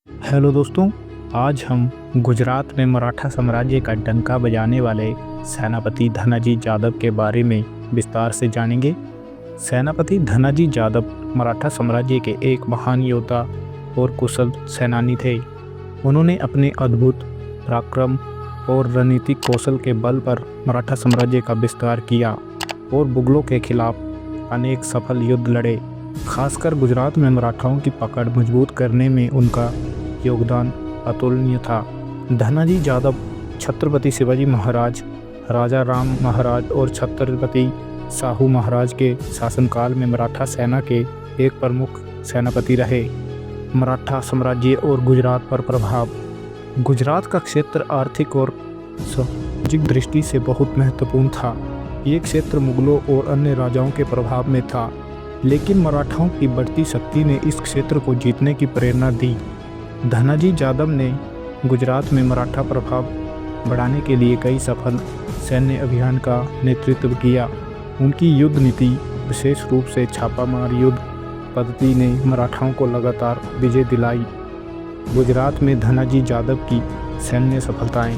Hello दोस्तों, आज हम गुजरात में मराठा साम्राज्य का डंका बजाने वाले सेनापति धनाजी जादव के बारे में विस्तार से जानेंगे। सेनापति धनाजी जादव मराठा साम्राज्य के एक महान योद्धा और कुशल सेनानी थे। उन्होंने अपने अद्भुत पराक्रम और रणनीतिक कौशल के बल पर मराठा साम्राज्य का विस्तार किया और मुगलों के खिलाफ अनेक सफल युद्ध लड़े। खासकर गुजरात में मराठाओं की पकड़ मजबूत करने में उनका योगदान अतुलनीय था। धनाजी जादव छत्रपति शिवाजी महाराज, राजा राम महाराज और छत्रपति साहू महाराज के शासनकाल में मराठा सेना के एक प्रमुख सेनापति रहे। मराठा साम्राज्य और गुजरात पर प्रभाव। गुजरात का क्षेत्र आर्थिक और सामाजिक दृष्टि से बहुत महत्वपूर्ण था। ये क्षेत्र मुगलों और अन्य राजाओं के प्रभाव में था, लेकिन मराठाओं की बढ़ती शक्ति ने इस क्षेत्र को जीतने की प्रेरणा दी। धनाजी जादव ने गुजरात में मराठा प्रभाव बढ़ाने के लिए कई सफल सैन्य अभियान का नेतृत्व किया। उनकी युद्ध नीति, विशेष रूप से छापामार युद्ध पद्धति, ने मराठाओं को लगातार विजय दिलाई। गुजरात में धनाजी जादव की सैन्य सफलताएं।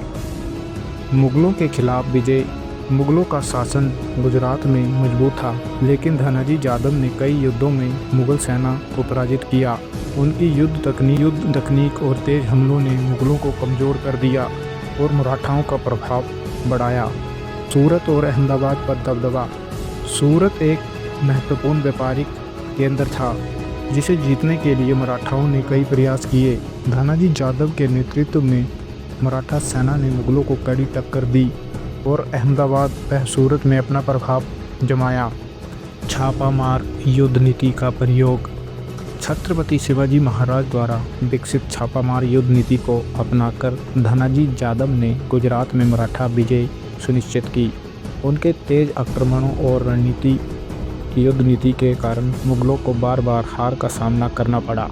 मुगलों के खिलाफ विजय। मुगलों का शासन गुजरात में मजबूत था, लेकिन धनाजी जादव ने कई युद्धों में मुगल सेना को पराजित किया। उनकी युद्ध तकनीक और तेज हमलों ने मुगलों को कमज़ोर कर दिया और मराठाओं का प्रभाव बढ़ाया। सूरत और अहमदाबाद पर दबदबा। सूरत एक महत्वपूर्ण व्यापारिक केंद्र था, जिसे जीतने के लिए मराठाओं ने कई प्रयास किए। धनाजी जादव के नेतृत्व में मराठा सेना ने मुगलों को कड़ी टक्कर दी और अहमदाबाद व सूरत में अपना प्रभाव जमाया। छापामार युद्ध नीति का प्रयोग। छत्रपति शिवाजी महाराज द्वारा विकसित छापामार युद्ध नीति को अपनाकर धनाजी जादव ने गुजरात में मराठा विजय सुनिश्चित की। उनके तेज आक्रमणों और रणनीति युद्ध नीति के कारण मुगलों को बार बार हार का सामना करना पड़ा।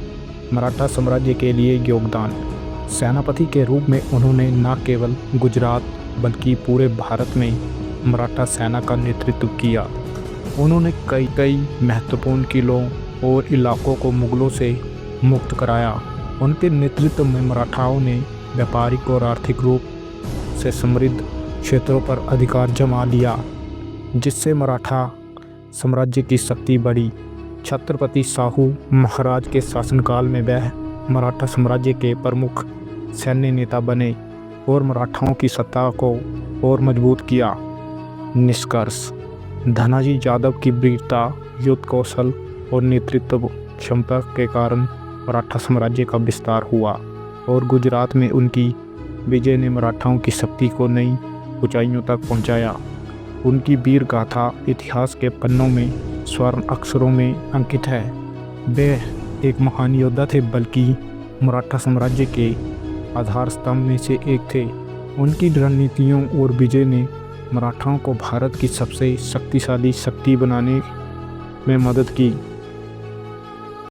मराठा साम्राज्य के लिए योगदान। सेनापति के रूप में उन्होंने न केवल गुजरात बल्कि पूरे भारत में मराठा सेना का नेतृत्व किया। उन्होंने कई महत्वपूर्ण किलों और इलाकों को मुगलों से मुक्त कराया। उनके नेतृत्व में मराठाओं ने व्यापारिक और आर्थिक रूप से समृद्ध क्षेत्रों पर अधिकार जमा लिया, जिससे मराठा साम्राज्य की शक्ति बढ़ी। छत्रपति साहू महाराज के शासनकाल में वह मराठा साम्राज्य के प्रमुख सैन्य नेता बने और मराठाओं की सत्ता को और मजबूत किया। निष्कर्ष। धनाजी जादव की वीरता, युद्ध कौशल और नेतृत्व क्षमता के कारण मराठा साम्राज्य का विस्तार हुआ और गुजरात में उनकी विजय ने मराठाओं की शक्ति को नई ऊंचाइयों तक पहुंचाया। उनकी वीर गाथा इतिहास के पन्नों में स्वर्ण अक्षरों में अंकित है। वे एक महान योद्धा थे, बल्कि मराठा साम्राज्य के आधार स्तंभ में से एक थे। उनकी रणनीतियों और विजय ने मराठाओं को भारत की सबसे शक्तिशाली शक्ति बनाने में मदद की।